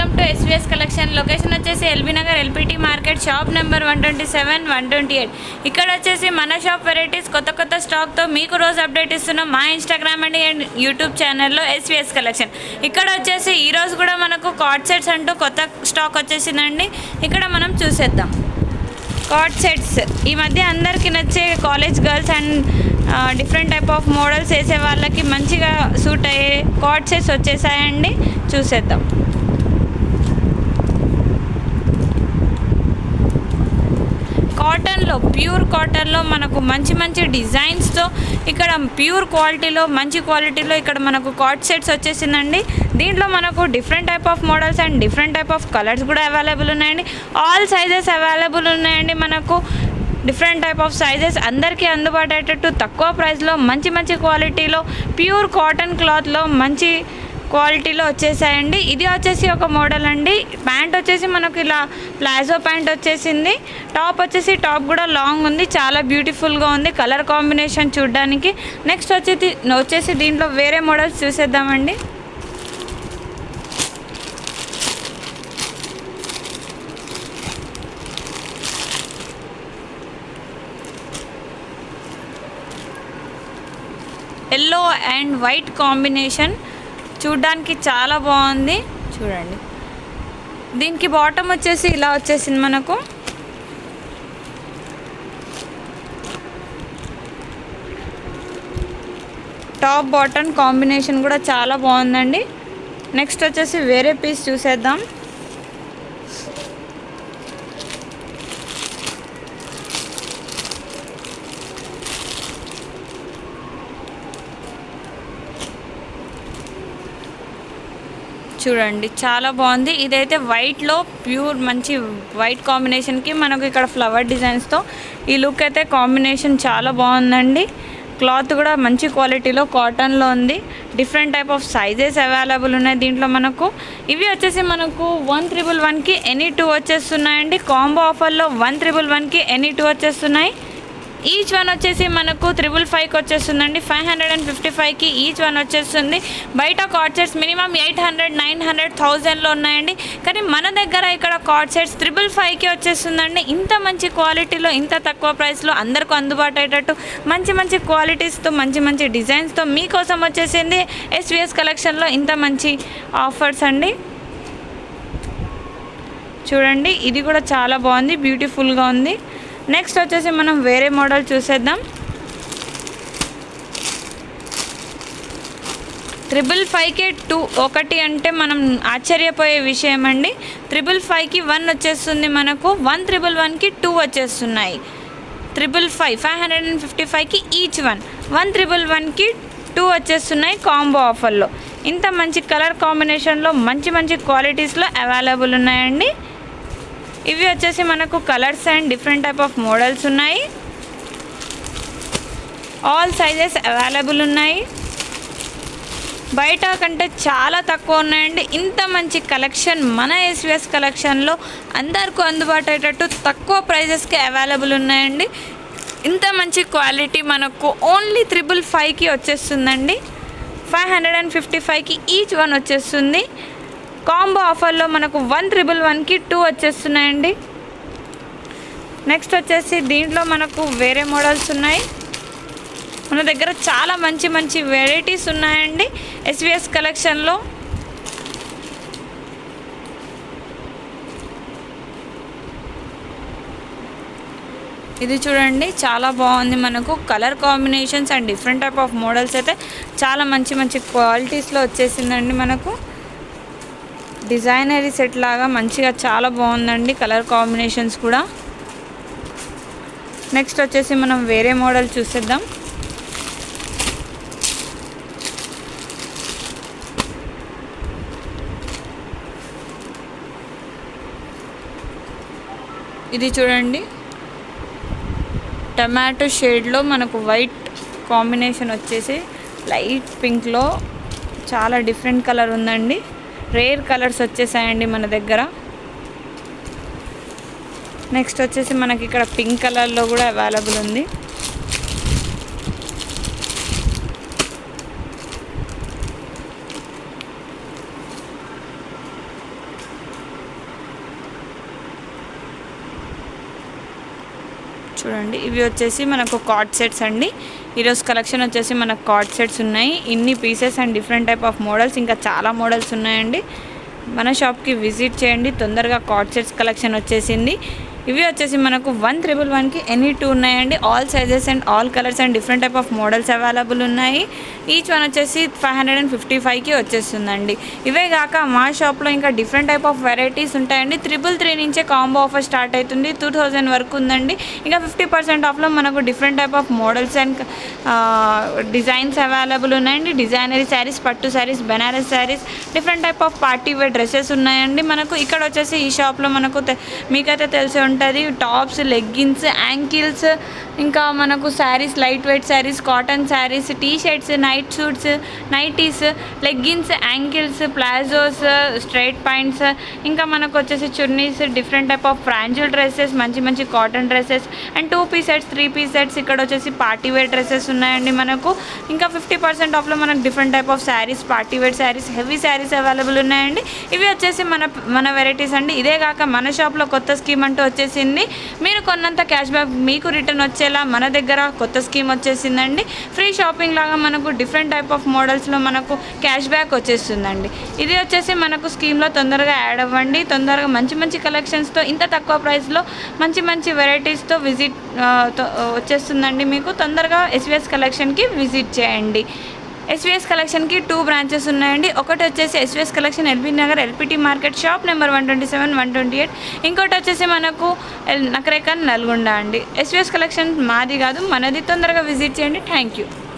Welcome to SVS collection. Location వచ్చేసి LB Nagar LPT market, shop number 127, 128. ఇక్కడ వచ్చేసి మన షాప్ వెరైటీస్ కొత్త స్టాక్తో మీకు రోజు అప్డేట్ ఇస్తున్నాం మా ఇన్స్టాగ్రామ్ అండ్ యూట్యూబ్ ఛానల్లో ఎస్విఎస్ కలెక్షన్. ఇక్కడ వచ్చేసి ఈరోజు కూడా మనకు కార్డ్ సెట్స్ అంటూ కొత్త స్టాక్ వచ్చేసిందండి. ఇక్కడ మనం చూసేద్దాం. కార్డ్ సెట్స్ ఈ మధ్య అందరికీ నచ్చే college girls and different type of models వేసే వాళ్ళకి మంచిగా సూట్ అయ్యే కార్డ్ సెట్స్ వచ్చేసాయండి. చూసేద్దాం. కాటన్లో, ప్యూర్ కాటన్లో మనకు మంచి డిజైన్స్తో ఇక్కడ ప్యూర్ క్వాలిటీలో, మంచి క్వాలిటీలో ఇక్కడ మనకు కార్డ్ సెట్స్ వచ్చేసిందండి. దీంట్లో మనకు different type of models and different type of colours కూడా అవైలబుల్ ఉన్నాయండి. ఆల్ సైజెస్ అవైలబుల్ ఉన్నాయండి. మనకు డిఫరెంట్ టైప్ ఆఫ్ సైజెస్ అందరికీ అందుబాటు అయ్యేటట్టు తక్కువ ప్రైస్లో మంచి క్వాలిటీలో ప్యూర్ కాటన్ క్లాత్లో మంచి క్వాలిటీలో వచ్చేసాయండి. ఇది వచ్చేసి ఒక మోడల్ అండి. ప్యాంట్ వచ్చేసి మనకు ఇలా ప్లాజో ప్యాంట్ వచ్చేసింది. టాప్ వచ్చేసి టాప్ కూడా లాంగ్ ఉంది, చాలా బ్యూటిఫుల్గా ఉంది కలర్ కాంబినేషన్ చూడడానికి. నెక్స్ట్ వచ్చేసి దీంట్లో వేరే మోడల్స్ చూసేద్దామండి. ఎల్లో అండ్ వైట్ కాంబినేషన్ చూడ్డానికి చాలా బాగుంది. చూడండి, దీనికి బాటమ్ వచ్చేసి ఇలా వచ్చేసింది. మనకు టాప్ బాటమ్ కాంబినేషన్ కూడా చాలా బాగుందండి. నెక్స్ట్ వచ్చేసి వేరే పీస్ చూసేద్దాం. చూడండి, చాలా బాగుంది. ఇదైతే వైట్లో ప్యూర్ మంచి వైట్ కాంబినేషన్కి మనకు ఇక్కడ ఫ్లవర్ డిజైన్స్తో ఈ లుక్ అయితే కాంబినేషన్ చాలా బాగుందండి. క్లాత్ కూడా మంచి క్వాలిటీలో కాటన్లో ఉంది. Different type of sizes available ఉన్నాయి దీంట్లో మనకు. ఇవి వచ్చేసి మనకు 111కి ఎనీ 2 వచ్చేస్తున్నాయండి. కాంబో ఆఫర్లో 111కి ఎనీ 2 వచ్చేస్తున్నాయి. ఈచ్ వన్ వచ్చేసి మనకు 555కి వచ్చేస్తుందండి. 555కి ఈచ్ వన్ వచ్చేస్తుంది. బయట కార్డ్ సెట్స్ మినిమం 800, 900, 1000లో ఉన్నాయండి. కానీ మన దగ్గర ఇక్కడ కార్డ్ సెట్స్ 555కి వచ్చేస్తుందండి. ఇంత మంచి క్వాలిటీలో, ఇంత తక్కువ ప్రైస్లో అందరికీ అందుబాటు అయ్యేటట్టు మంచి క్వాలిటీస్తో, మంచి డిజైన్స్తో మీకోసం వచ్చేసింది ఎస్విఎస్ కలెక్షన్లో ఇంత మంచి ఆఫర్స్ అండి. చూడండి, ఇది కూడా చాలా బాగుంది, బ్యూటిఫుల్గా ఉంది. నెక్స్ట్ వచ్చేసి మనం వేరే మోడల్ చూసేద్దాం. 555కి 2 ఒకటి అంటే మనం ఆశ్చర్యపోయే విషయం అండి. 555కి 1 వచ్చేస్తుంది మనకు. 111కి 2 వచ్చేస్తున్నాయి. 555కి ఈచ్ వన్, 111కి 2 వచ్చేస్తున్నాయి కాంబో ఆఫర్లో. ఇంత మంచి కలర్ కాంబినేషన్లో మంచి క్వాలిటీస్లో అవైలబుల్ ఉన్నాయండి. ఇవి వచ్చేసి మనకు colours and different type of models ఉన్నాయి. ఆల్ సైజెస్ అవైలబుల్ ఉన్నాయి. బయట కంటే చాలా తక్కువ ఉన్నాయండి. ఇంత మంచి కలెక్షన్ మన ఎస్విఎస్ కలెక్షన్లో అందరికీ అందుబాటు అయ్యేటట్టు తక్కువ ప్రైజెస్కి అవైలబుల్ ఉన్నాయండి. ఇంత మంచి క్వాలిటీ మనకు ఓన్లీ 555కి వచ్చేస్తుందండి. 555కి ఈచ్ వన్ వచ్చేస్తుంది. కాంబో ఆఫర్లో మనకు 111కి 2 వచ్చేస్తున్నాయండి. నెక్స్ట్ వచ్చేసి దీంట్లో మనకు వేరే మోడల్స్ ఉన్నాయి. మన దగ్గర చాలా మంచి వెరైటీస్ ఉన్నాయండి ఎస్విఎస్ కలెక్షన్లో. ఇది చూడండి, చాలా బాగుంది. మనకు colour combinations and different type of models అయితే చాలా మంచి క్వాలిటీస్లో వచ్చేసిందండి. మనకు డిజైనరీ సెట్ లాగా మంచిగా చాలా బాగుందండి కలర్ కాంబినేషన్స్ కూడా. నెక్స్ట్ వచ్చేసి మనం వేరే మోడల్ చూసేద్దాం. ఇది చూడండి, టమాటో షేడ్లో మనకు వైట్ కాంబినేషన్ వచ్చేసి లైట్ పింక్లో చాలా డిఫరెంట్ కలర్ ఉందండి. రేర్ కలర్స్ వచ్చేసాయండి మన దగ్గర. నెక్స్ట్ వచ్చేసి మనకి ఇక్కడ పింక్ కలర్లో కూడా అవైలబుల్ ఉంది. చూడండి, ఇవి వచ్చేసి మనకు కార్డ్ సెట్స్ అండి. ఈరోజు కలెక్షన్ వచ్చేసి మనకు కార్డ్ సెట్స్ ఉన్నాయి. ఇన్ని pieces and different type of models, ఇంకా చాలా మోడల్స్ ఉన్నాయండి. మన షాప్కి విజిట్ చేయండి. తొందరగా కార్డ్ సెట్స్ కలెక్షన్ వచ్చేసింది. ఇవి వచ్చేసి మనకు 1,111కి ఎనీ 2 ఉన్నాయండి. All sizes and all colours and different type of models available ఉన్నాయి. ఈచ్ వన్ వచ్చేసి 555కి వచ్చేస్తుందండి. ఇవే కాక మా షాప్లో ఇంకా డిఫరెంట్ టైప్ ఆఫ్ వెరైటీస్ ఉంటాయండి. 333 నుంచే కాంబో ఆఫర్ స్టార్ట్ అవుతుంది. 2000 వరకు ఉందండి. ఇంకా 50% ఆఫ్లో మనకు different type of models and designs available ఉన్నాయండి. డిజైనరీ శారీస్, పట్టు saris, Banaras saris, different type of party wear dresses ఉన్నాయండి. మనకు ఇక్కడ వచ్చేసి ఈ షాప్లో మనకు మీకైతే తెలిసి ఉంటుంది, టాప్స్, లెగ్గిన్స్, యాంకిల్స్, ఇంకా మనకు saris, light weight saris, cotton saris, T shirts, night suits, nighties, leggings, ankles, palazzos, straight pants, ఇంకా మనకు వచ్చేసి చున్నీస్, డిఫరెంట్ టైప్ ఆఫ్ ఫ్రాంజిల్ డ్రెస్సెస్, మంచి మంచి cotton dresses and 2 piece sets, 3 piece sets. ఇక్కడ వచ్చేసి పార్టీ వేర్ డ్రెస్సెస్ ఉన్నాయండి మనకు. ఇంకా 50% ఆఫ్లో మనకు different type of saris, party wear saris, heavy saris available ఉన్నాయండి. ఇవి వచ్చేసి మన వెరైటీస్ అండి. ఇదే కాక మన షాప్లో కొత్త స్కీమ్ అంటూ వచ్చేసింది. మీరు కొన్నంత క్యాష్ బ్యాక్ మీకు రిటర్న్ వచ్చేలా మన దగ్గర కొత్త స్కీమ్ వచ్చేసిందండి. ఫ్రీ షాపింగ్ లాగా మనకు డిఫరెంట్ టైప్ ఆఫ్ మోడల్స్లో మనకు క్యాష్ బ్యాక్ వచ్చేస్తుందండి. ఇది వచ్చేసి మనకు స్కీమ్లో తొందరగా యాడ్ అవ్వండి. తొందరగా మంచి మంచి కలెక్షన్స్తో, ఇంత తక్కువ ప్రైస్లో మంచి మంచి వెరైటీస్తో వచ్చేస్తుందండి. మీకు తొందరగా ఎస్విఎస్ కలెక్షన్కి విజిట్ చేయండి. ఎస్విఎస్ కలెక్షన్కి 2 బ్రాంచెస్ ఉన్నాయండి. ఒకటి వచ్చేసి SVS collection LB Nagar LPT market shop number 127, 128. ఇంకోటి వచ్చేసి మనకు నకరేకల్, నల్గొండ అండి. ఎస్విఎస్ కలెక్షన్ మాది కాదు, మనది. తొందరగా విజిట్ చేయండి. Thank you.